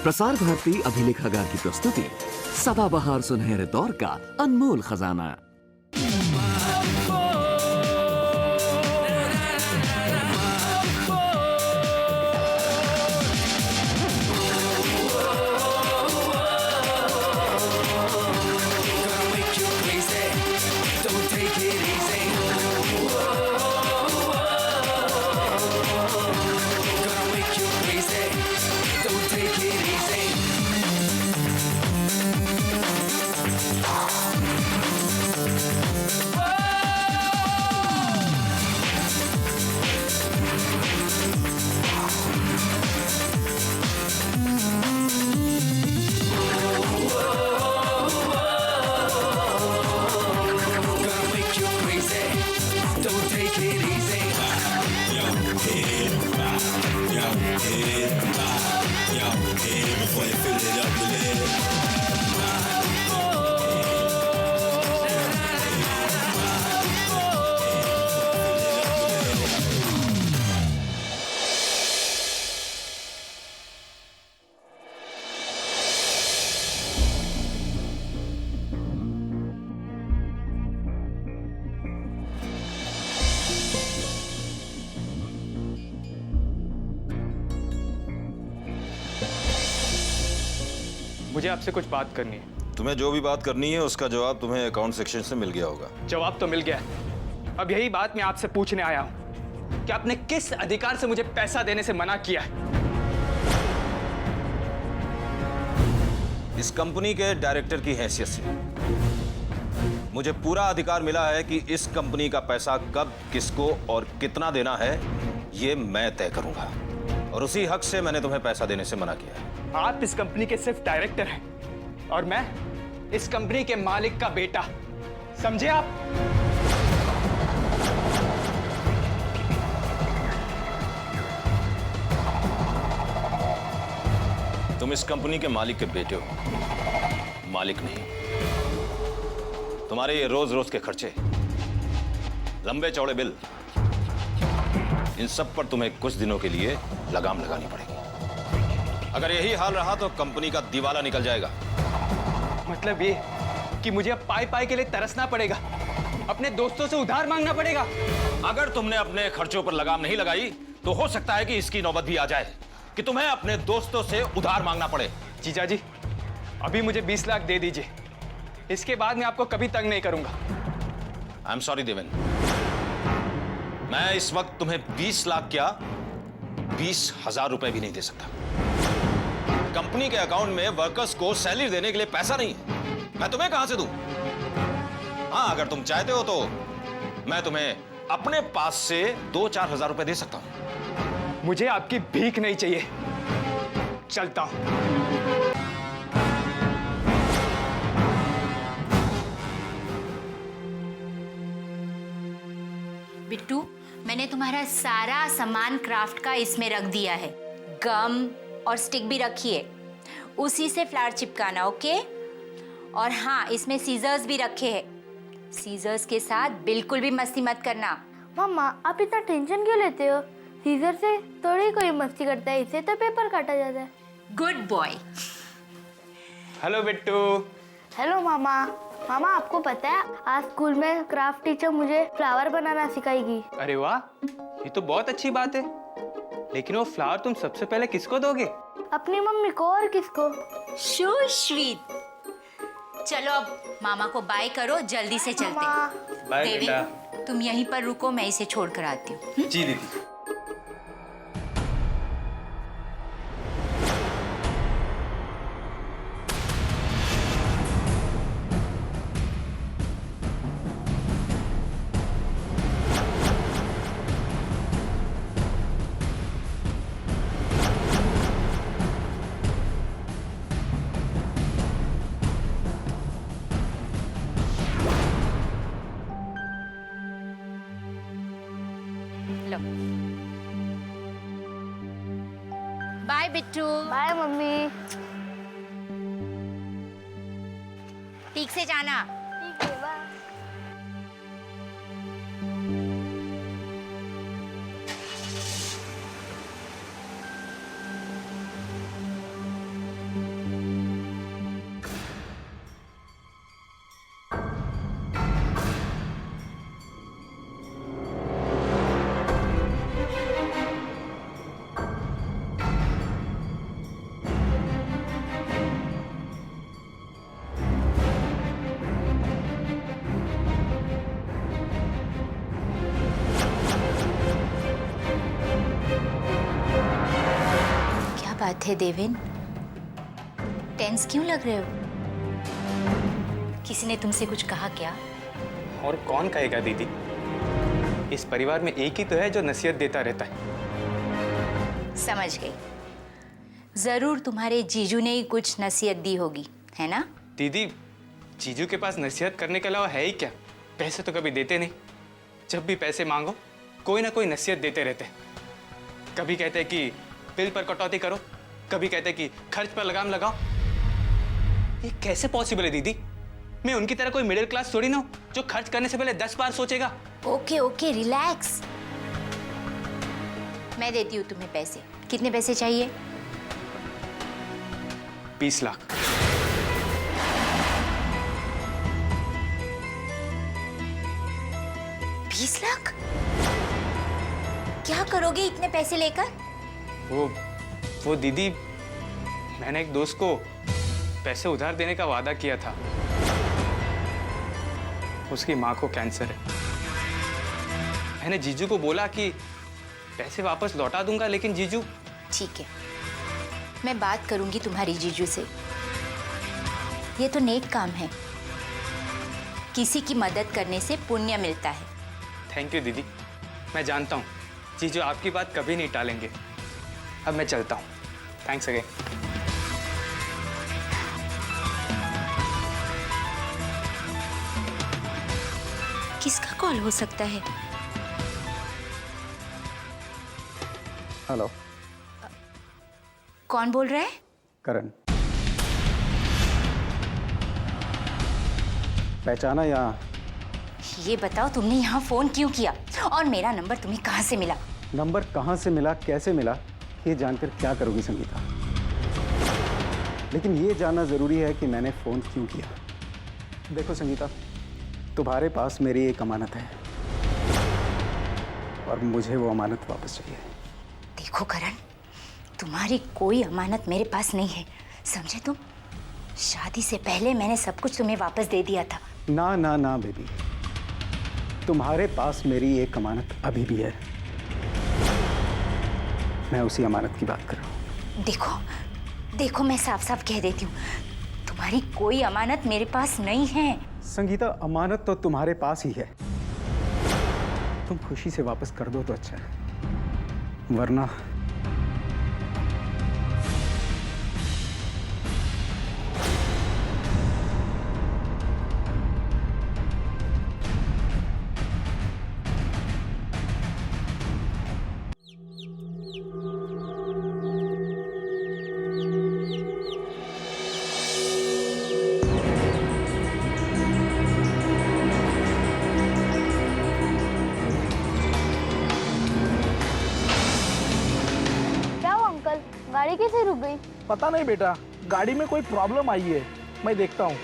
प्रसार भारती अभिलेखागार की प्रस्तुति सदाबहार सुनहरे दौर का अनमोल खजाना। मुझे आपसे कुछ बात करनी है। तुम्हें जो भी बात करनी है उसका जवाब तुम्हें अकाउंट सेक्शन से मिल गया होगा। जवाब तो मिल गया है। अब यही बात मैं आपसे पूछने आया हूं कि आपने किस अधिकार से मुझे पैसा देने से मना किया है? इस कंपनी के डायरेक्टर की हैसियत से मुझे पूरा अधिकार मिला है कि इस कंपनी का पैसा कब, किसको और कितना देना है ये मैं तय करूंगा, और उसी हक से मैंने तुम्हें पैसा देने से मना किया है। आप इस कंपनी के सिर्फ डायरेक्टर हैं और मैं इस कंपनी के मालिक का बेटा, समझे आप? तुम इस कंपनी के मालिक के बेटे हो, मालिक नहीं। तुम्हारे ये रोज रोज के खर्चे, लंबे चौड़े बिल, इन सब पर तुम्हें कुछ दिनों के लिए लगाम लगानी पड़ेगी। अगर यही हाल रहा तो कंपनी का दिवाला निकल जाएगा। मतलब ये कि मुझे अब पाई पाई के लिए तरसना पड़ेगा, अपने दोस्तों से उधार मांगना पड़ेगा। अगर तुमने अपने खर्चों पर लगाम नहीं लगाई तो हो सकता है कि इसकी नौबत भी आ जाए कि तुम्हें अपने दोस्तों से उधार मांगना पड़े। जीजा जी, अभी मुझे 20 लाख दे दीजिए, इसके बाद मैं आपको कभी तंग नहीं करूंगा। आई एम सॉरी देवेन, मैं इस वक्त तुम्हें 20 लाख क्या 20,000 रुपए भी नहीं दे सकता। कंपनी के अकाउंट में वर्कर्स को सैलरी देने के लिए पैसा नहीं है, मैं तुम्हें कहां से दूं? हाँ, अगर तुम चाहते हो तो मैं तुम्हें अपने पास से 2-4 हजार रुपए दे सकता हूं। मुझे आपकी भीख नहीं चाहिए, चलता हूं। बिट्टू, मैंने तुम्हारा सारा सामान क्राफ्ट का इसमें रख दिया है। गम और स्टिक भी रखी है, उसी से फ्लावर चिपकाना, ओके? और हाँ, इसमें सीजर्स भी रखे हैं। सीजर्स के साथ बिल्कुल भी मस्ती मत करना। मम्मा, आप इतना टेंशन क्यों लेते हो? सीजर से थोड़ी कोई मस्ती करता है, इससे तो पेपर काटा जाता है। Good boy. Hello Bittu. Hello मामा। मामा, आपको पता है आज स्कूल में क्राफ्ट टीचर मुझे फ्लावर बनाना सिखाएगी। अरे वाह, ये तो बहुत अच्छी बात है। लेकिन वो फ्लावर तुम सबसे पहले किसको दोगे? अपनी मम्मी को। और किसको? So sweet. चलो अब मामा को बाय करो, जल्दी से चलते हैं। बाय बेटा। तुम यहीं पर रुको, मैं इसे छोड़ कर आती हूँ। जी दीदी। लो। बाय बिट्टू। Bye mummy. ठीक से जाना। ठीक है, बाय। बात है देवेन? टेंस क्यों लग रहे हो? किसी ने तुमसे कुछ कहा क्या? और कौन कहेगा दीदी? इस परिवार में एक ही तो है जो नसीहत देता रहता है। समझ गई। जरूर तुम्हारे जीजू ने ही कुछ नसीहत दी होगी, है ना? दीदी, जीजू के पास नसीहत करने के अलावा है ही क्या? पैसे तो कभी देते नहीं। जब भी पैसे मांगो कोई ना कोई नसीहत देते रहते हैं। कभी कहते हैं कि बिल पर कटौती करो, कभी कहते हैं कि खर्च पर लगाम लगाओ। ये कैसे पॉसिबल है दीदी? मैं उनकी तरह कोई मिडिल क्लास थोड़ी ना हूं जो खर्च करने से पहले 10 बार सोचेगा। Okay okay, relax. मैं देती हूँ तुम्हें पैसे। कितने पैसे चाहिए? 20 लाख। लाख? क्या करोगे इतने पैसे लेकर? वो दीदी, मैंने एक दोस्त को पैसे उधार देने का वादा किया था। उसकी माँ को कैंसर है। मैंने जीजू को बोला कि पैसे वापस लौटा दूंगा, लेकिन जीजू... ठीक है, मैं बात करूंगी तुम्हारी जीजू से। ये तो नेक काम है। किसी की मदद करने से पुण्य मिलता है। थैंक यू दीदी। मैं जानता हूँ जीजू आपकी बात कभी नहीं टालेंगे। अब मैं चलता हूँ। Thanks again. किसका कॉल हो सकता है? हेलो, कौन बोल रहा है? करण। पहचाना या? ये बताओ, तुमने यहाँ फोन क्यों किया और मेरा नंबर तुम्हें कहाँ से मिला? नंबर कहाँ से मिला, कैसे मिला, ये जानकर क्या करोगी संगीता? लेकिन ये जानना जरूरी है कि मैंने फोन क्यों किया। देखो संगीता, तुम्हारे पास मेरी एक अमानत है और मुझे वो अमानत वापस चाहिए। देखो करण, तुम्हारी कोई अमानत मेरे पास नहीं है, समझे तुम? शादी से पहले मैंने सब कुछ तुम्हें वापस दे दिया था। ना ना ना बेबी, तुम्हारे पास मेरी एक अमानत अभी भी है। मैं उसी अमानत की बात कर रहा हूँ। देखो, मैं साफ साफ कह देती हूँ, तुम्हारी कोई अमानत मेरे पास नहीं है। संगीता, अमानत तो तुम्हारे पास ही है। तुम खुशी से वापस कर दो तो अच्छा है, वरना गाड़ी कैसे रुक गई? पता नहीं बेटा, गाड़ी में कोई प्रॉब्लम आई है, मैं देखता हूँ।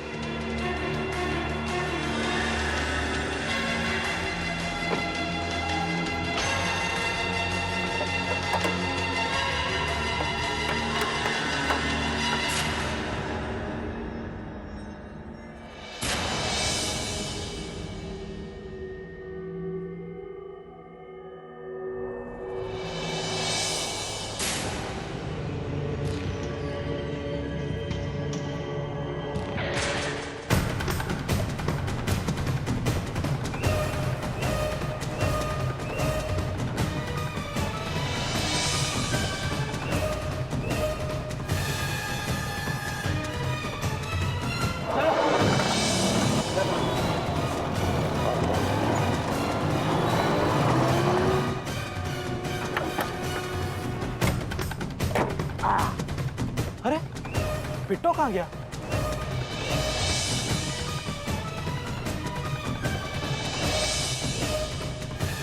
अरे बिट्टो कहाँ गया?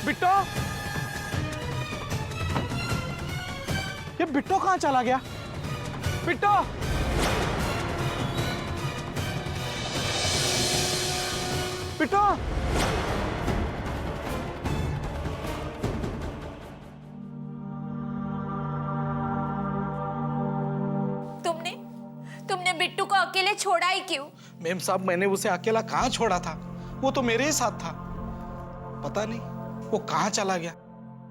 बिट्टो, ये बिट्टो कहाँ चला गया? बिट्टो, बिट्टो, तुमने बिट्टू को अकेले छोड़ा ही क्यों? मेम साहब, मैंने उसे अकेला कहाँ छोड़ा था? वो तो मेरे ही साथ था। पता नहीं वो कहाँ चला गया।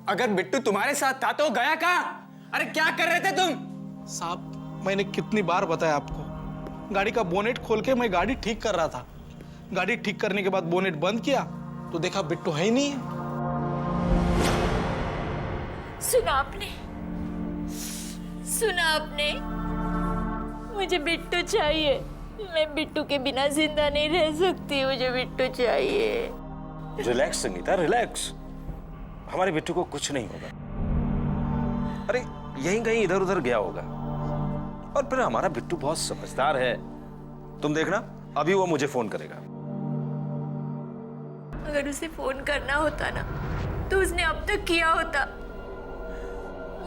अगर बिट्टू तुम्हारे साथ था तो गया कहाँ? अरे क्या कर रहे थे तुम? साहब मैंने कितनी बार बताया आपको, गाड़ी का बोनेट खोल के मैं गाड़ी ठीक कर रहा था। गाड़ी ठीक करने के बाद बोनेट बंद किया तो देखा बिट्टू है ही नहीं है। सुना आपने, सुना आपने? मुझे बिट्टू चाहिए। मैं बिट्टू के बिना जिंदा नहीं रह सकती। मुझे बिट्टू चाहिए। Relax Sangeeta, relax. हमारे बिट्टू को कुछ नहीं होगा। अरे यहीं कहीं इधर उधर गया होगा। और फिर हमारा बिट्टू बहुत समझदार है, तुम देखना अभी वो मुझे फोन करेगा। अगर उसे फोन करना होता ना तो उसने अब तक किया होता।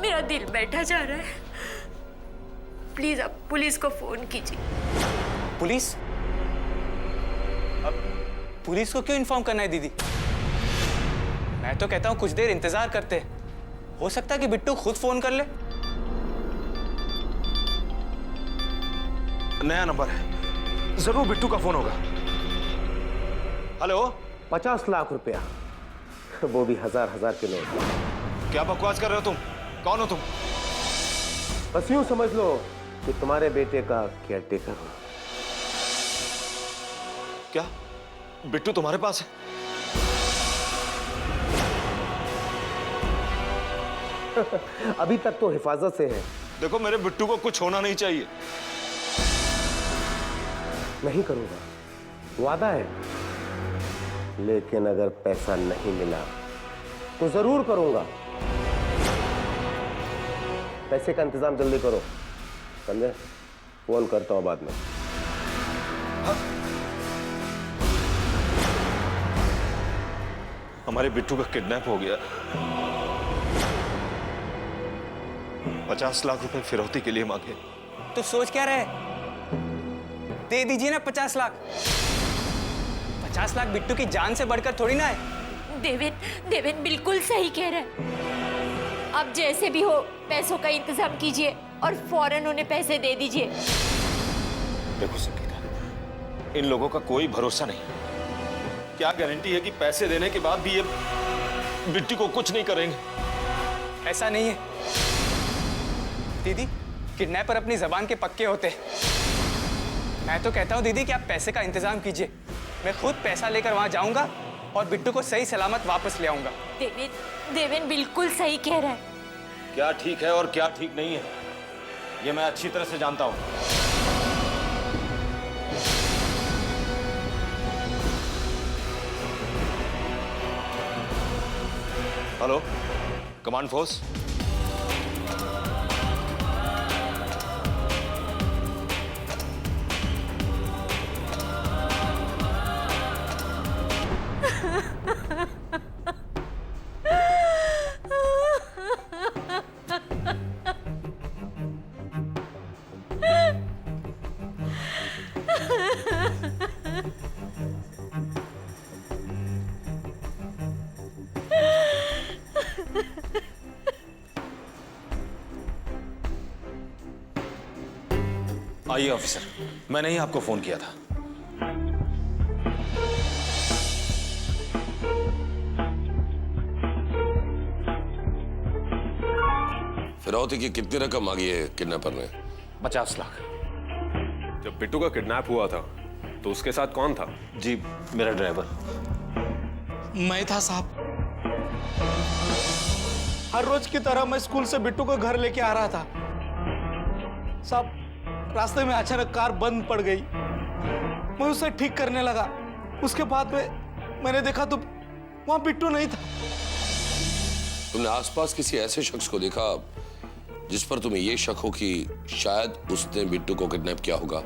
मेरा दिल बैठा जा रहा है। प्लीज आप पुलिस को फोन कीजिए। पुलिस? अब पुलिस को क्यों इन्फॉर्म करना है दीदी? मैं तो कहता हूं कुछ देर इंतजार करते हैं। हो सकता है कि बिट्टू खुद फोन कर ले। नया नंबर है, जरूर बिट्टू का फोन होगा। हेलो। 50 लाख रुपया, वो भी हजार के नोट। क्या बकवास कर रहे हो तुम? कौन हो तुम? बस यूं समझ लो कि तुम्हारे बेटे का केयरटेकर हूं। क्या बिट्टू तुम्हारे पास है? अभी तक तो हिफाजत से है। देखो मेरे बिट्टू को कुछ होना नहीं चाहिए। नहीं करूंगा, वादा है। लेकिन अगर पैसा नहीं मिला तो जरूर करूंगा। पैसे का इंतजाम जल्दी करो, समझे? फोन करता हूं बाद में। हमारे बिट्टू का किडनैप हो गया। 50 लाख रुपए फिरौती के लिए मांगे। तो सोच क्या रहे? दे दीजिए ना 50 लाख। 50 लाख बिट्टू की जान से बढ़कर थोड़ी ना है। देवेन बिल्कुल सही कह रहा है। आप जैसे भी हो पैसों का इंतजाम कीजिए और फौरन उन्हें पैसे दे दीजिए। देखो संगीता, इन लोगों का कोई भरोसा नहीं। क्या गारंटी है कि पैसे देने के बाद भी ये बिट्टू को कुछ नहीं करेंगे? ऐसा नहीं है दीदी, किडनैपर अपनी जबान के पक्के होते हैं। मैं तो कहता हूं दीदी कि आप पैसे का इंतजाम कीजिए। मैं खुद पैसा लेकर वहां जाऊंगा और बिट्टू को सही सलामत वापस ले आऊंगा। देवेन बिल्कुल सही कह रहा है। क्या ठीक है और क्या ठीक नहीं है, ये मैं अच्छी तरह से जानता हूं। Hello, command force. आइए ऑफिसर, मैंने ही आपको फोन किया था। फिरौती की कितनी रकम मांगी है किडनैपर ने? 50 लाख। जब बिट्टू का किडनैप हुआ था तो उसके साथ कौन था? जी, मेरा ड्राइवर। मैं था साहब। हर रोज की तरह मैं स्कूल से बिट्टू को घर लेके आ रहा था साहब। रास्ते में अचानक कार बंद पड़ गई। मैं उसे ठीक करने लगा। उसके बाद में मैंने देखा तो वहां बिट्टू नहीं था। तुमने आसपास किसी ऐसे शख्स को देखा जिस पर तुम्हें यह शक हो कि शायद उसने बिट्टू को किडनैप किया होगा?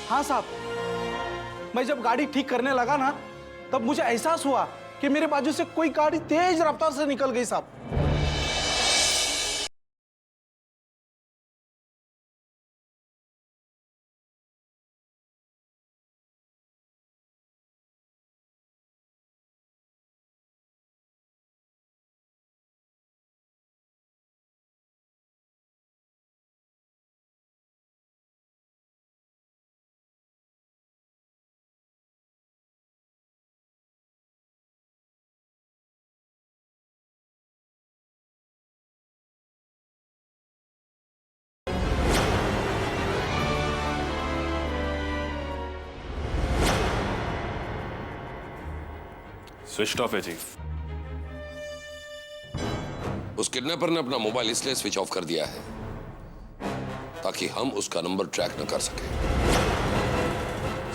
हाँ साहब, मैं जब गाड़ी ठीक करने लगा ना तब मुझे एहसास हुआ कि मेरे बाजू से कोई गाड़ी तेज रफ्तार से निकल गई साहब। स्विच ऑफ है चीफ। उस किडनैपर ने अपना मोबाइल इसलिए स्विच ऑफ कर दिया है ताकि हम उसका नंबर ट्रैक न कर सके।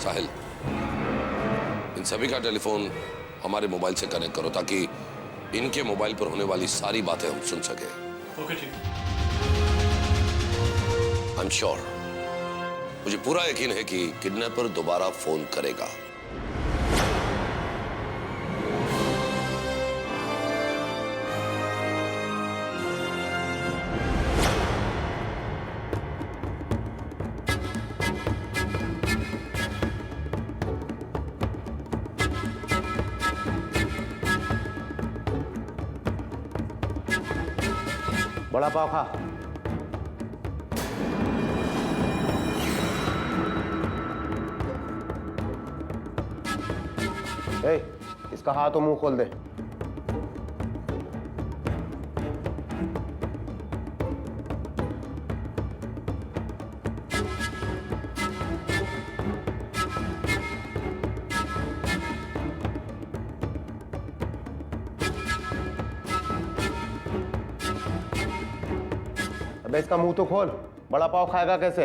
साहिल, इन सभी का टेलीफोन हमारे मोबाइल से कनेक्ट करो ताकि इनके मोबाइल पर होने वाली सारी बातें हम सुन सके। ओके ठीक। आई एम श्योर, मुझे पूरा यकीन है कि किडनैपर दोबारा फोन करेगा। बड़ा पाव खा। ए, इसका हाथ और मुंह खोल दे। अबे इसका मुंह तो खोल, बड़ा पाव खाएगा कैसे?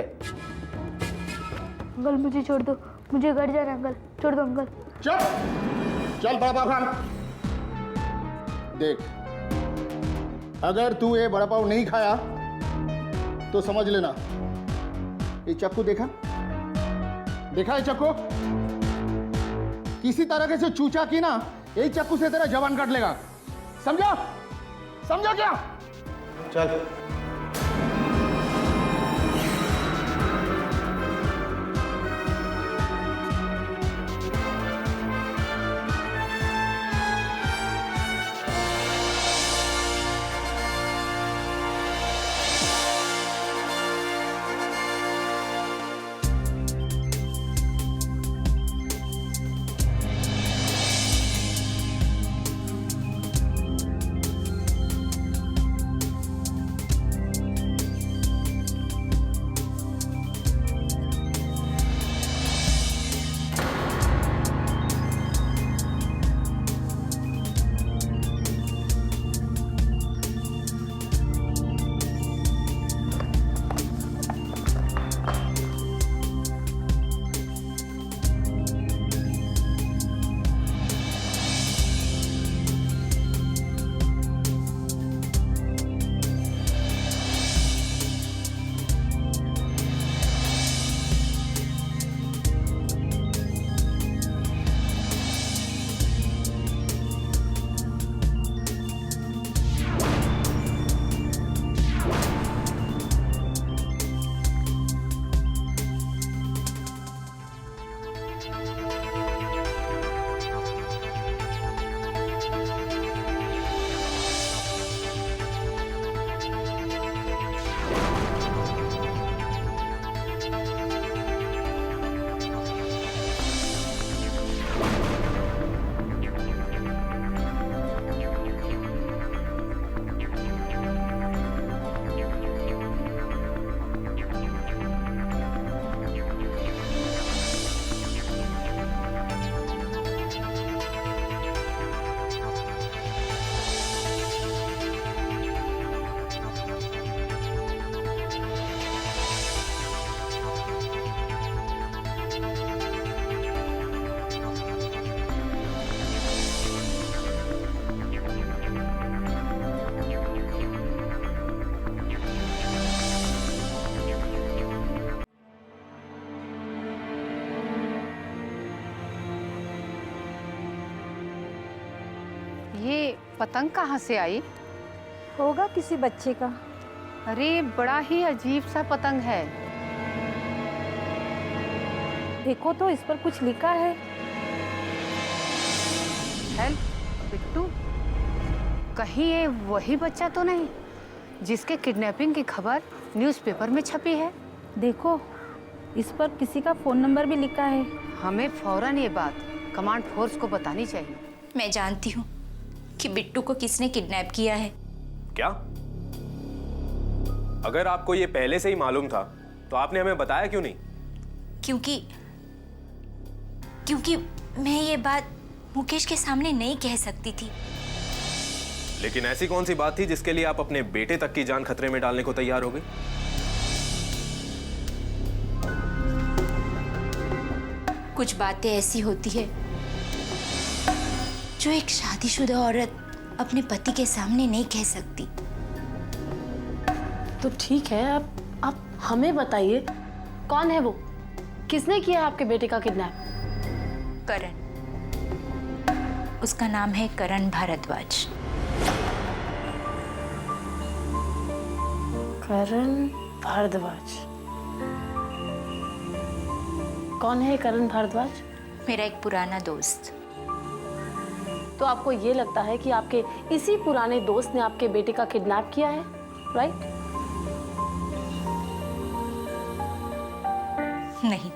अंकल मुझे छोड़ दो, मुझे घर जाना अंकल, छोड़ दो अंकल। चल चल बड़ा पाव खा। देख, अगर तू ये बड़ा पाव नहीं खाया तो समझ लेना, ये चाकू देखा ये चाकू, किसी तरह से चूचा की ना, यही चाकू से तेरा जवान काट लेगा, समझा? समझा क्या? चल। ये पतंग कहाँ से आई? होगा किसी बच्चे का। अरे बड़ा ही अजीब सा पतंग है। देखो तो इस पर कुछ लिखा है। हेल्प बिट्टू, कहीं ये वही बच्चा तो नहीं जिसके किडनैपिंग की खबर न्यूज़पेपर में छपी है? देखो इस पर किसी का फोन नंबर भी लिखा है। हमें फौरन ये बात कमांड फोर्स को बतानी चाहिए। मैं जानती हूँ कि बिट्टू को किसने किडनैप किया है। क्या? अगर आपको ये पहले से ही मालूम था तो आपने हमें बताया क्यों नहीं? क्योंकि मैं ये बात मुकेश के सामने नहीं कह सकती थी। लेकिन ऐसी कौन सी बात थी जिसके लिए आप अपने बेटे तक की जान खतरे में डालने को तैयार हो गई? कुछ बातें ऐसी होती है जो एक शादीशुदा औरत अपने पति के सामने नहीं कह सकती। तो ठीक है, आप हमें बताइए, कौन है वो? किसने किया आपके बेटे का किडनैप? करण, उसका नाम है करण भारद्वाज। करण भारद्वाज? कौन है करण भारद्वाज? मेरा एक पुराना दोस्त। तो आपको ये लगता है कि आपके इसी पुराने दोस्त ने आपके बेटे का किडनैप किया है, राइट? नहीं,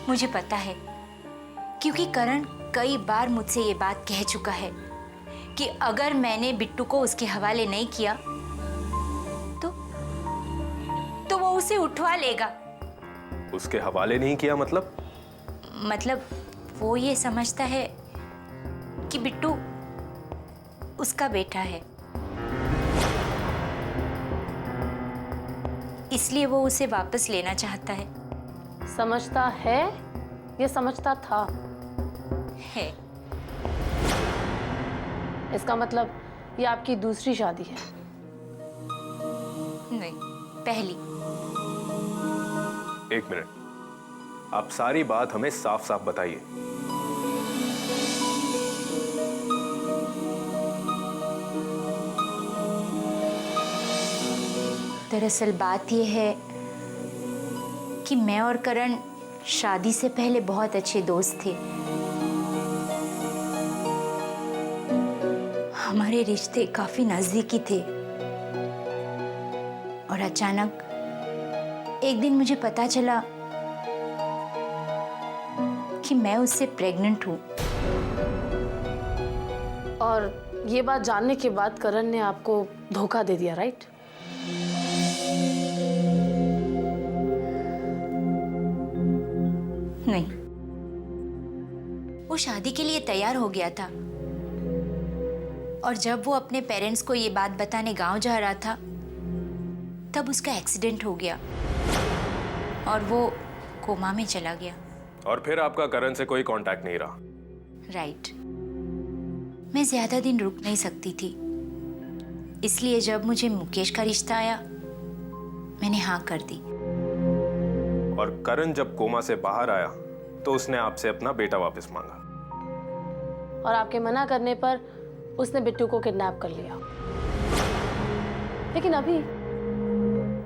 मुझे पता है, क्योंकि करण कई बार मुझसे ये बात कह चुका है कि अगर मैंने बिट्टू को उसके हवाले नहीं किया तो वो उसे उठवा लेगा। उसके हवाले नहीं किया मतलब? मतलब वो ये समझता है कि बिट्टू उसका बेटा है, इसलिए वो उसे वापस लेना चाहता है। समझता है या समझता था? है। इसका मतलब ये आपकी दूसरी शादी है? नहीं, पहली। एक मिनट, आप सारी बात हमें साफ साफ बताइए। दरअसल बात यह है कि मैं और करण शादी से पहले बहुत अच्छे दोस्त थे। हमारे रिश्ते काफी नजदीकी थे और अचानक एक दिन मुझे पता चला कि मैं उससे प्रेग्नेंट हूं। और ये बात जानने के बाद करण ने आपको धोखा दे दिया, राइट? नहीं, वो शादी के लिए तैयार हो गया था और जब वो अपने पेरेंट्स को ये बात बताने गांव जा रहा था तब उसका एक्सीडेंट हो गया और वो कोमा में चला गया। और फिर आपका करण से कोई कांटेक्ट नहीं रहा? राइट। मैं ज्यादा दिन रुक नहीं सकती थी, इसलिए जब मुझे मुकेश का रिश्ता आया मैंने हाँ कर दी। और करण जब कोमा से बाहर आया तो उसने आपसे अपना बेटा वापस मांगा और आपके मना करने पर उसने बिट्टू को किडनैप कर लिया। लेकिन अभी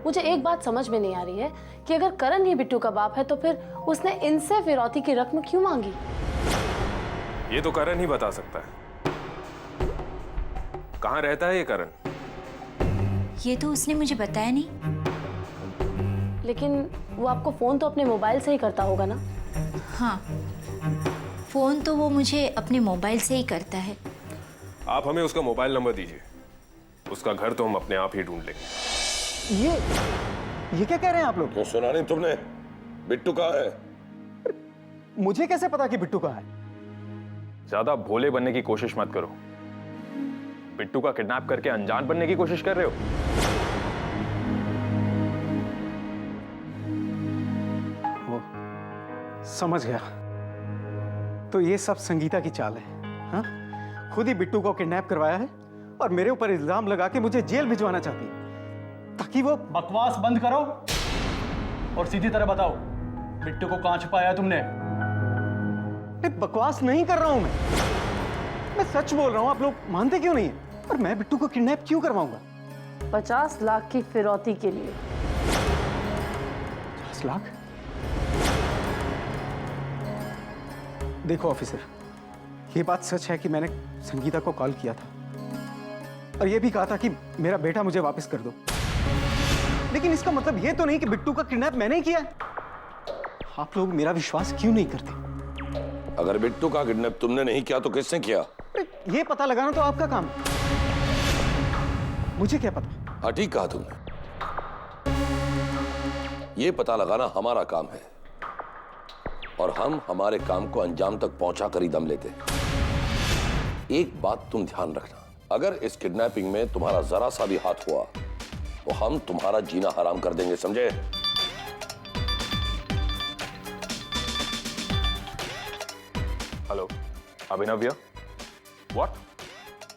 मुझे एक बात समझ में नहीं आ रही है कि अगर करण ही बिट्टू का बाप है तो फिर उसने इनसे फिरौती की रकम क्यों मांगी? ये तो करण ही बता सकता है। कहाँ रहता है ये करण? ये तो उसने मुझे बताया नहीं। लेकिन वो आपको फोन तो अपने मोबाइल से ही करता होगा ना? हाँ, फोन तो वो मुझे अपने मोबाइल से ही करता है। आप हमें उसका मोबाइल नंबर दीजिए, उसका घर तो हम अपने आप ही ढूंढ लेंगे। ये क्या कह रहे हैं आप लोग? क्यों सुना नहीं तुमने? बिट्टू कहाँ है? मुझे कैसे पता कि बिट्टू कहाँ है? ज्यादा भोले बनने की कोशिश मत करो। बिट्टू का किडनैप करके अनजान बनने की कोशिश कर रहे हो? समझ गया। तो ये सब संगीता की चाल है, हाँ? खुद ही बिट्टू को किडनैप करवाया है और मेरे ऊपर इल्जाम लगा के मुझे जेल भिजवाना चाहती है ताकि वो... बकवास बंद करो और सीधी तरह बताओ, बिट्टू को कहां छुपाया तुमने? बकवास नहीं कर रहा हूं मैं सच बोल रहा हूं। आप लोग मानते क्यों नहीं है? और मैं बिट्टू को किडनैप क्यों करवाऊंगा? 50 लाख की फिरौती के लिए। 50 लाख? देखो ऑफिसर, ये बात सच है कि मैंने संगीता को कॉल किया था और ये भी कहा था कि मेरा बेटा मुझे वापस कर दो, लेकिन इसका मतलब ये तो नहीं कि बिट्टू का किडनैप मैंने किया है। आप लोग मेरा विश्वास क्यों नहीं करते? अगर बिट्टू का किडनैप तुमने नहीं किया तो किसने किया? ये पता लगाना तो आपका काम है, मुझे क्या पता? हाँ ठीक कहा तुमने, ये पता लगाना हमारा काम है और हम हमारे काम को अंजाम तक पहुंचा कर ही दम लेते। एक बात तुम ध्यान रखना, अगर इस किडनैपिंग में तुम्हारा जरा सा भी हाथ हुआ तो हम तुम्हारा जीना हराम कर देंगे, समझे? हेलो, अभिनव भैया। व्हाट?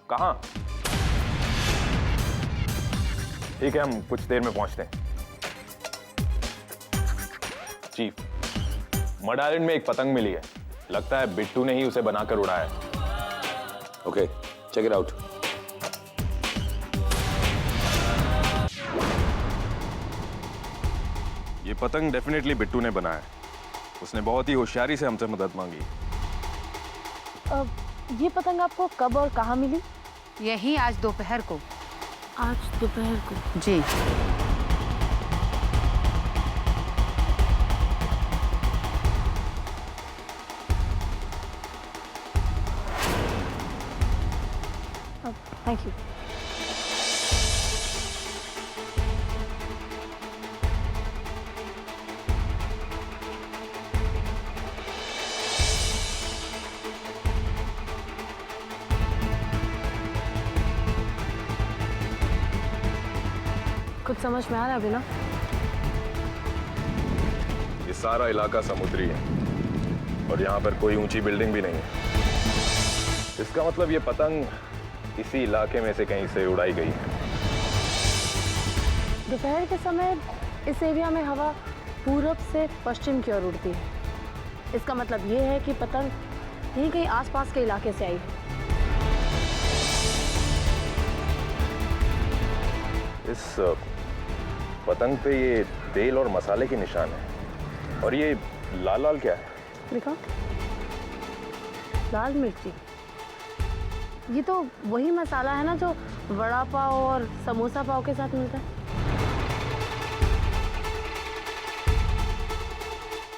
कहां? ठीक है, हम कुछ देर में पहुंचते हैं। चीफ, मड आइलैंड में एक पतंग मिली है, लगता है बिट्टू ने ही उसे बनाकर उड़ाया है। Okay, check it out. ये पतंग डेफिनेटली बिट्टू ने बनाया है। उसने बहुत ही होशियारी से हमसे मदद मांगी। ये पतंग आपको कब और कहाँ मिली? यही आज दोपहर को। आज दोपहर को? जी। Thank you. कुछ समझ में आ रहा है अभी ना? ये सारा इलाका समुद्री है और यहाँ पर कोई ऊंची बिल्डिंग भी नहीं है। इसका मतलब ये पतंग इसी इलाके में से कहीं से उड़ाई गई है। दोपहर के समय इस एरिया में हवा पूरब से पश्चिम की ओर उड़ती है। इसका मतलब ये है कि पतंग यहीं कहीं आसपास के इलाके से आई है। इस पतंग पे ये तेल और मसाले के निशान है। और ये लाल लाल क्या है? देखो, लाल मिर्ची। ये तो वही मसाला है ना जो वड़ा पाव और समोसा पाव के साथ मिलता है।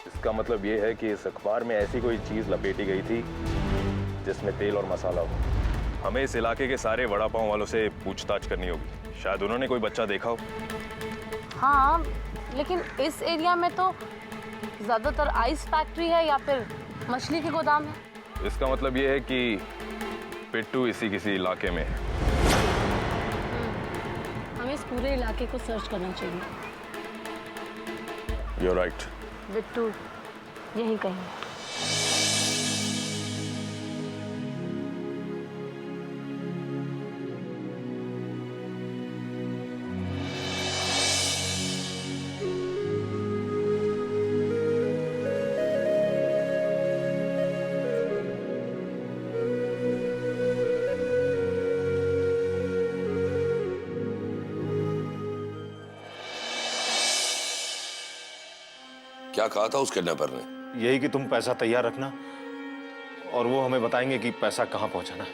इसका मतलब ये है कि इस अखबार में ऐसी कोई चीज लपेटी गई थी जिसमें तेल और मसाला हो। हमें इस इलाके के सारे वड़ा पाव वालों से पूछताछ करनी होगी। शायद उन्होंने कोई बच्चा देखा हो। हाँ, लेकिन इस एरिया में तो ज्यादातर आइस फैक्ट्री है या फिर मछली के गोदाम है। इसका मतलब ये है कि पिट्टू इसी किसी इलाके में है। हमें इस पूरे इलाके को सर्च करना चाहिए। You're right. बिट्टू यहीं कहीं है। क्या कहा था उस किडनैपर ने? यही कि तुम पैसा तैयार रखना और वो हमें बताएंगे कि पैसा कहां पहुंचाना है।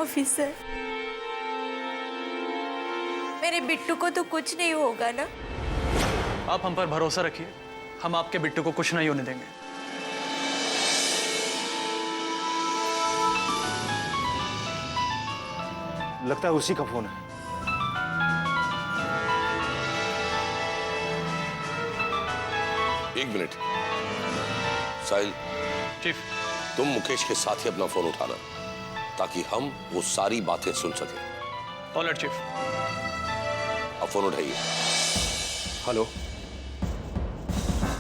ऑफिसर, मेरे बिट्टू को तो कुछ नहीं होगा ना? आप हम पर भरोसा रखिए, हम आपके बिट्टू को कुछ नहीं होने देंगे। लगता है उसी का फोन है। एक मिनट साहिल, चीफ, तुम मुकेश के साथ ही अपना फोन उठाना ताकि हम वो सारी बातें सुन सकें। Alright chief. अब फोन उठाइए। हेलो,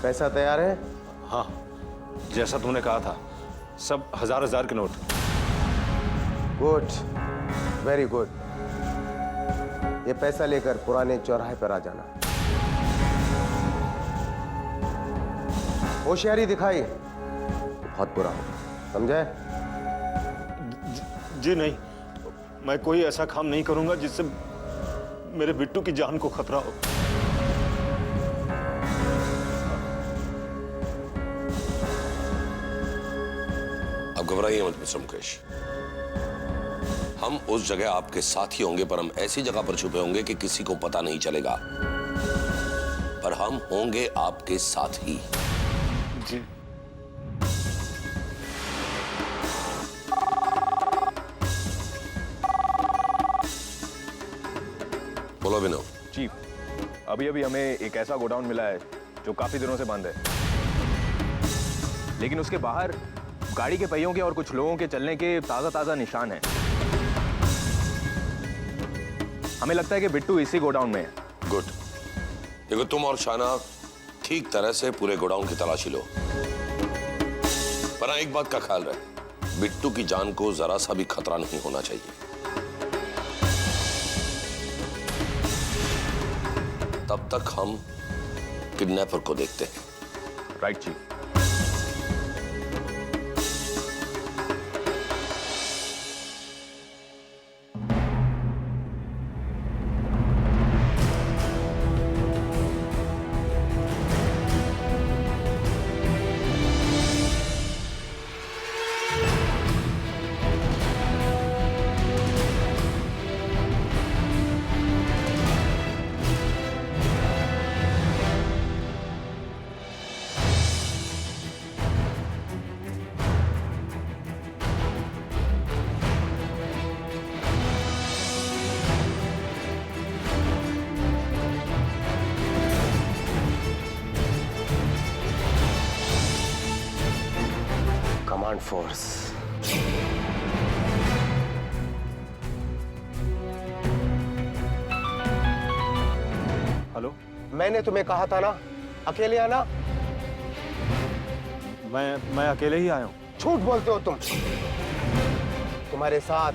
पैसा तैयार है? हाँ, जैसा तुमने कहा था, सब हजार के नोट। Good, very good. ये पैसा लेकर पुराने चौराहे पर आ जाना। होशियारी दिखाई तो बहुत बुरा होगा, समझे? जी नहीं, मैं कोई ऐसा काम नहीं करूंगा जिससे मेरे बिट्टू की जान को खतरा हो। अब घबराइए मत मिस्टर मुकेश, हम उस जगह आपके साथ ही होंगे, पर हम ऐसी जगह पर छुपे होंगे कि किसी को पता नहीं चलेगा, पर हम होंगे आपके साथ ही। जी। बोलो विनोद। चीफ, अभी अभी हमें एक ऐसा गोडाउन मिला है जो काफी दिनों से बंद है, लेकिन उसके बाहर गाड़ी के पहियों के और कुछ लोगों के चलने के ताजा ताजा निशान हैं। हमें लगता है कि बिट्टू इसी गोडाउन में है। गुड। देखो, तुम और शाना ठीक तरह से पूरे गोडाउन की तलाशी लो, पर हाँ, एक बात का ख्याल रहे, बिट्टू की जान को जरा सा भी खतरा नहीं होना चाहिए। तब तक हम किडनैपर को देखते हैं। Right chief. Command force. Hello, मैंने तुम्हें कहा था ना अकेले आना। मैं अकेले ही आया हूँ। झूठ बोलते हो तुम। तुम्हारे साथ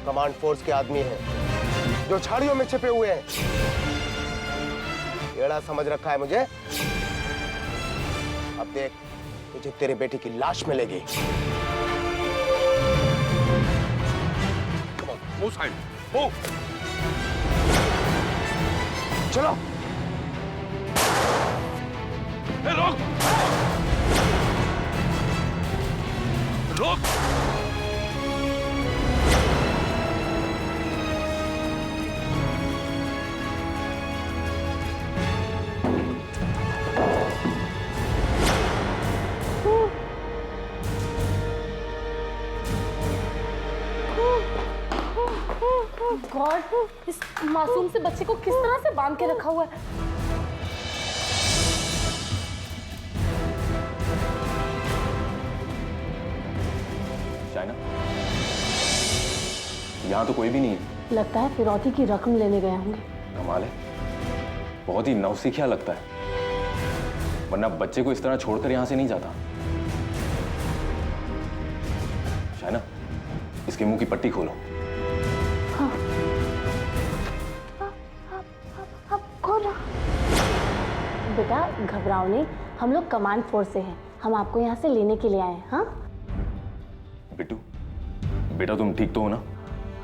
कमांड फोर्स के आदमी हैं जो झाड़ियों में छिपे हुए हैं। एड़ा समझ रखा है मुझे। अब देख, तुझे तेरे बेटे की लाश मिलेगी। Move side. Move. चलो। रोक। रोक। गॉड, इस मासूम से बच्चे को किस तरह से बांध के रखा हुआ है। शाइना, यहाँ तो कोई भी नहीं है। लगता है फिरौती की रकम लेने गए होंगे। कमाल है, बहुत ही नौसिखिया लगता है, वरना बच्चे को इस तरह छोड़कर यहाँ से नहीं जाता। शाइना, इसके मुंह की पट्टी खोलो। बेटा घबराओ नहीं, हम लोग कमांड फोर्स से हैं। हम आपको यहाँ से लेने के लिए आए हैं। हाँ बिट्टू, बेटा तुम ठीक तो हो ना?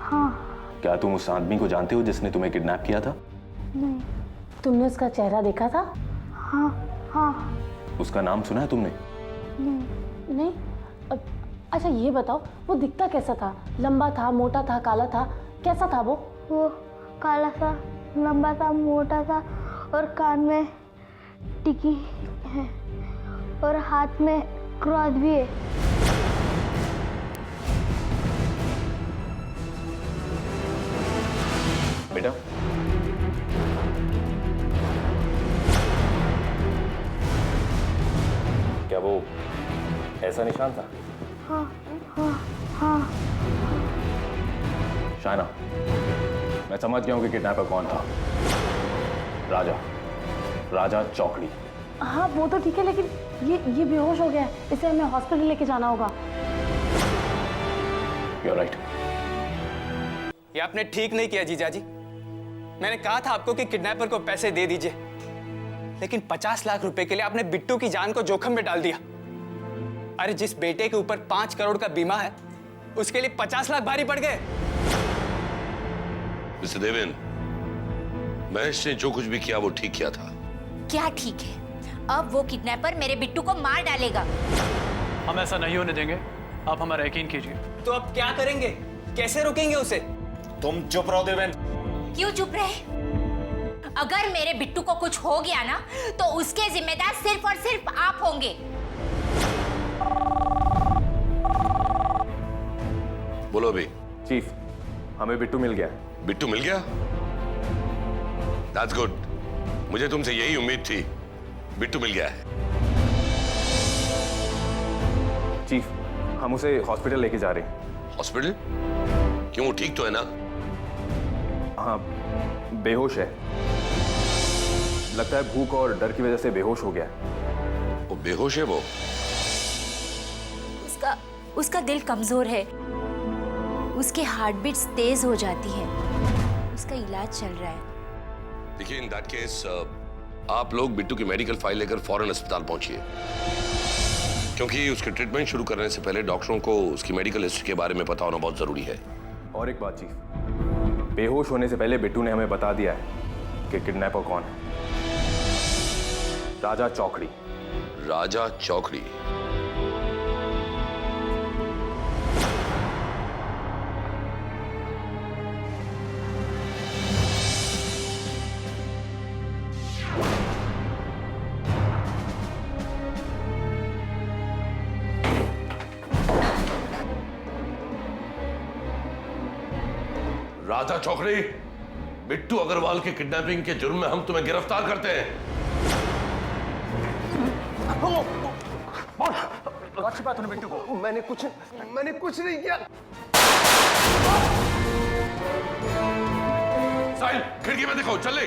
हाँ। क्या तुम उस आदमी को जानते हो जिसने तुम्हें किडनैप किया था? नहीं। तुमने उसका चेहरा देखा था? हाँ हाँ। उसका नाम सुना है तुमने? नहीं। अच्छा ये बताओ, वो दिखता कैसा था? लंबा था, मोटा था, काला था, कैसा था वो? वो काला सा, लंबा सा, मोटा सा और कान में टिकी है और हाथ में क्रॉस भी है। बेटा, क्या वो ऐसा निशान था? हाँ हाँ हाँ। शाइना, मैं समझ गया हूं कि किडनैपर कौन था। राजा चौकड़ी। हाँ वो तो ठीक है, लेकिन ये बेहोश हो गया है, इसे हमें हॉस्पिटल लेके जाना होगा। You're right. ये आपने ठीक नहीं किया जीजाजी। मैंने कहा था आपको कि किडनैपर को पैसे दे दीजिए, लेकिन 50 लाख रुपए के लिए आपने बिट्टू की जान को जोखिम में डाल दिया। अरे जिस बेटे के ऊपर 5 करोड़ का बीमा है, उसके लिए 50 लाख भारी पड़ गए। मिस्टर देवेन, महेश ने जो कुछ भी किया वो ठीक किया था। क्या ठीक है? अब वो किडनैपर मेरे बिट्टू को मार डालेगा। हम ऐसा नहीं होने देंगे, आप हमारा यकीन कीजिए। तो अब क्या करेंगे? कैसे रोकेंगे उसे? तुम चुप रहो देवेन। क्यों चुप रहे? अगर मेरे बिट्टू को कुछ हो गया ना, तो उसके जिम्मेदार सिर्फ और सिर्फ आप होंगे। बोलो भी। चीफ, हमें बिट्टू मिल गया। बिट्टू मिल गया? That's good. मुझे तुमसे यही उम्मीद थी बिट्टू मिल गया है। चीफ, हम उसे हॉस्पिटल लेके जा रहे हैं। हॉस्पिटल? क्यों, ठीक तो है ना? हाँ, बेहोश है। लगता है भूख और डर की वजह से बेहोश हो गया है। वो बेहोश है वो? उसका दिल कमजोर है, उसके हार्ट बीट्स तेज हो जाती है, उसका इलाज चल रहा है। देखिए, इन दैट केस आप लोग बिट्टू की मेडिकल फाइल लेकर फौरन अस्पताल पहुंचिए, क्योंकि उसके ट्रीटमेंट शुरू करने से पहले डॉक्टरों को उसकी मेडिकल हिस्ट्री के बारे में पता होना बहुत जरूरी है। और एक बात चीफ, बेहोश होने से पहले बिट्टू ने हमें बता दिया है कि किडनैपर कौन है। राजा चौकड़ी। राजा चौकड़ी? राजा चौकड़ी, बिट्टू अग्रवाल के किडनैपिंग के जुर्म में हम तुम्हें गिरफ्तार करते हैं। अच्छी बात है बिट्टू को। मैंने कुछ नहीं किया। साहिल, खिड़की में देखो, चल ले।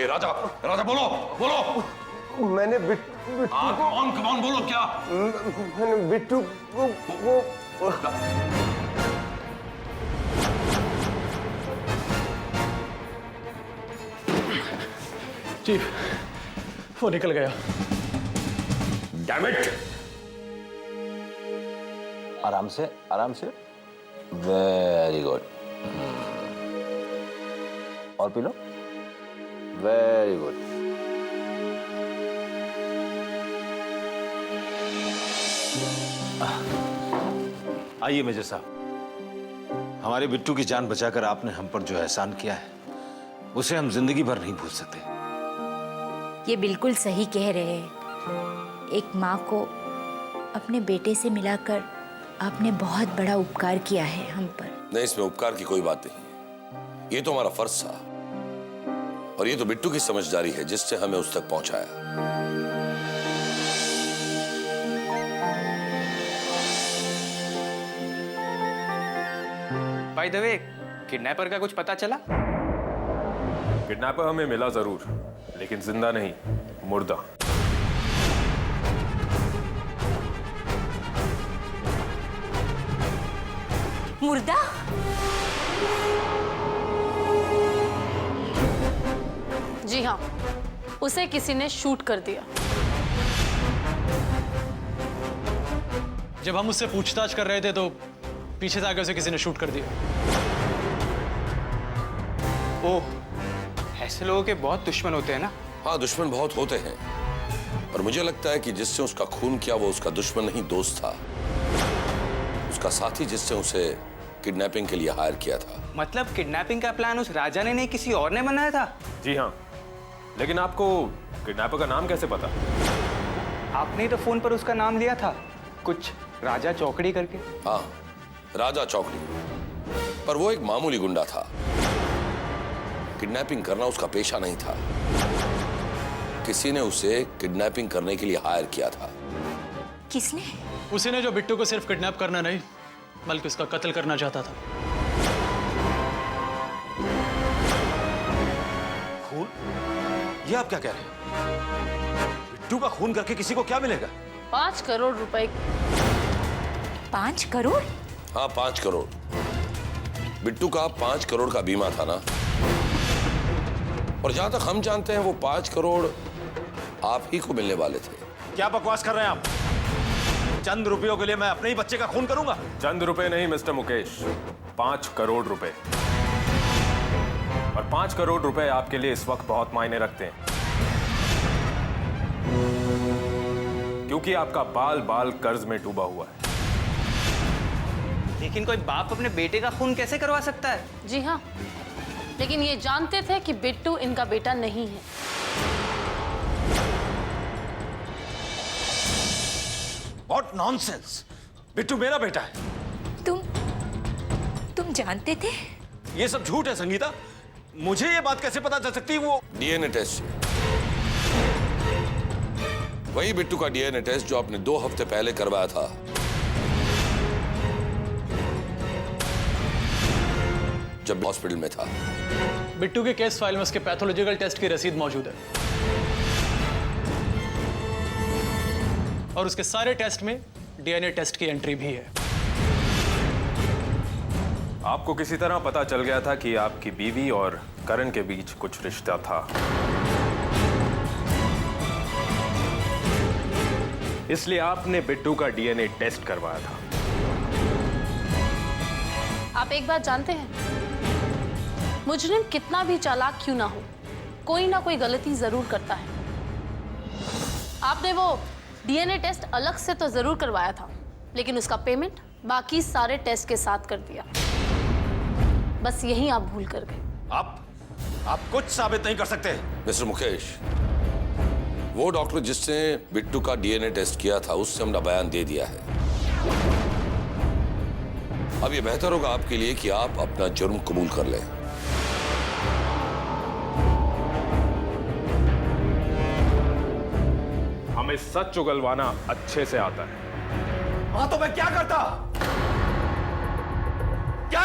राजा बोलो। मैंने कौन बोलो क्या? मैंने बिट्टू को चीफ, वो निकल गया। Damn it! आराम से। Very good. और पी लो। Very good. आइए मेजर साहब, हमारे बिट्टू की जान बचाकर आपने हम पर जो एहसान किया है उसे हम जिंदगी भर नहीं भूल सकते। ये बिल्कुल सही कह रहे हैं। एक माँ को अपने बेटे से मिलाकर आपने बहुत बड़ा उपकार किया है हम पर। नहीं, इसमें उपकार की कोई बात नहीं। ये तो हमारा फर्ज था, और ये तो बिट्टू की समझदारी है जिससे हमें उस तक पहुंचाया। बाय द वे, किडनैपर का कुछ पता चला? किडनैपर हमें मिला जरूर, लेकिन जिंदा नहीं, मुर्दा। मुर्दा? जी हाँ, उसे किसी ने शूट कर दिया। जब हम उससे पूछताछ कर रहे थे तो पीछे से आके उसे किसी ने शूट कर दिया। ओह, ऐसे लोगों के बहुत दुश्मन होते हैं ना? हाँ, दुश्मन बहुत होते हैं, और मुझे लगता है कि जिससे उसका खून किया वो उसका दुश्मन नहीं, दोस्त था। उसका साथी जिससे उसे किडनैपिंग के लिए हायर किया था। मतलब किडनैपिंग का प्लान उस राजा ने नहीं, किसी और ने बनाया था? जी हाँ, लेकिन आपको किडनैपर का नाम कैसे पता? आपने तो फोन पर उसका नाम लिया था, कुछ राजा चौकड़ी करके। हाँ, राजा चौकड़ी, पर वो एक मामूली गुंडा था। किडनैपिंग करना उसका पेशा नहीं था। किसी ने उसे किडनैपिंग करने के लिए हायर किया था। किसने? उसी ने जो बिट्टू को सिर्फ किडनैप करना नहीं बल्कि उसका कत्ल करना चाहता था। खून? ये आप क्या कह रहे हैं? बिट्टू का खून करके किसी को क्या मिलेगा? 5 करोड़ रुपए। 5 करोड़? हाँ, 5 करोड़। बिट्टू का 5 करोड़ का बीमा था ना, और जहां तक हम जानते हैं वो 5 करोड़ आप ही को मिलने वाले थे। क्या बकवास कर रहे हैं आप? चंद रुपयों के लिए मैं अपने ही बच्चे का खून करूंगा? चंद रुपए नहीं मिस्टर मुकेश, 5 करोड़ रुपए। और 5 करोड़ रुपए आपके लिए इस वक्त बहुत मायने रखते हैं, क्योंकि आपका बाल बाल कर्ज में डूबा हुआ है। लेकिन कोई बाप अपने बेटे का खून कैसे करवा सकता है? जी हाँ, लेकिन ये जानते थे कि बिट्टू इनका बेटा नहीं है। What nonsense! बिट्टू मेरा बेटा है। तुम जानते थे? ये सब झूठ है संगीता। मुझे ये बात कैसे पता चल सकती? वो डीएनए टेस्ट, वही बिट्टू का डीएनए टेस्ट जो आपने 2 हफ्ते पहले करवाया था। जब हॉस्पिटल में था। बिट्टू के केस फाइल में उसके पैथोलॉजिकल टेस्ट की रसीद मौजूद है और उसके सारे टेस्ट में डीएनए टेस्ट की एंट्री भी है। आपको किसी तरह पता चल गया था कि आपकी बीवी और करण के बीच कुछ रिश्ता था, इसलिए आपने बिट्टू का डीएनए टेस्ट करवाया था। आप एक बात जानते हैं, मुजरिम कितना भी चालाक क्यों ना हो, कोई ना कोई गलती जरूर करता है। आपने वो डीएनए टेस्ट अलग से तो जरूर करवाया था, लेकिन उसका पेमेंट बाकी सारे टेस्ट के साथ कर दिया। बस यही आप भूल कर गए। आप कुछ साबित नहीं कर सकते। मिस्टर मुकेश, वो डॉक्टर जिसने बिट्टू का डीएनए टेस्ट किया था उससे हमने बयान दे दिया है। अब ये बेहतर होगा आपके लिए कि आप अपना जुर्म कबूल कर लें। हमें सच उगलवाना अच्छे से आता है। हाँ तो मैं क्या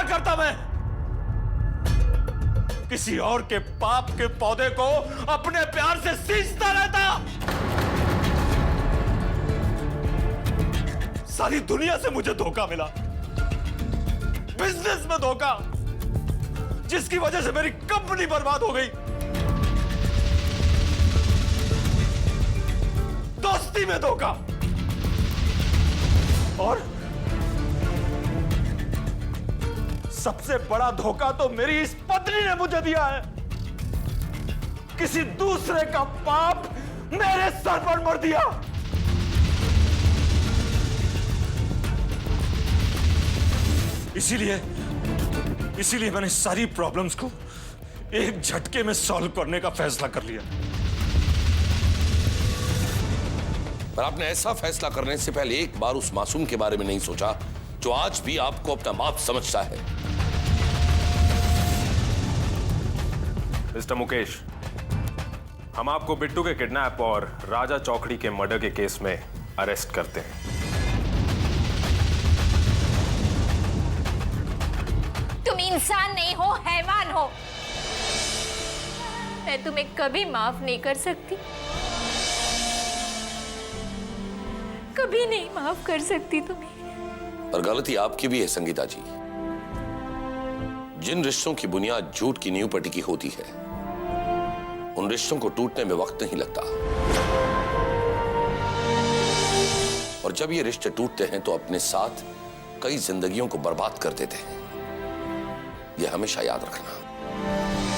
करता मैं? किसी और के पाप के पौधे को अपने प्यार से सींचता रहता। सारी दुनिया से मुझे धोखा मिला, बिजनेस में धोखा, जिसकी वजह से मेरी कंपनी बर्बाद हो गई, दोस्ती में धोखा, और सबसे बड़ा धोखा तो मेरी इस पत्नी ने मुझे दिया है। किसी दूसरे का पाप मेरे सर पर मर दिया। इसीलिए मैंने सारी प्रॉब्लम्स को एक झटके में सॉल्व करने का फैसला कर लिया। पर आपने ऐसा फैसला करने से पहले एक बार उस मासूम के बारे में नहीं सोचा जो आज भी आपको अपना बाप समझता है। मिस्टर मुकेश, हम आपको बिट्टू के किडनैप और राजा चौकड़ी के मर्डर के केस में अरेस्ट करते हैं। तुम इंसान नहीं हो, हैवान हो। मैं तुम्हें कभी माफ नहीं कर सकती, कभी नहीं माफ कर सकती तुम्हें। पर गलती आपकी भी है संगीता जी। जिन रिश्तों की बुनियाद झूठ की नींव पर टिकी होती है, उन रिश्तों को टूटने में वक्त नहीं लगता। और जब ये रिश्ते टूटते हैं तो अपने साथ कई जिंदगियों को बर्बाद कर देते हैं। यह हमेशा याद रखना।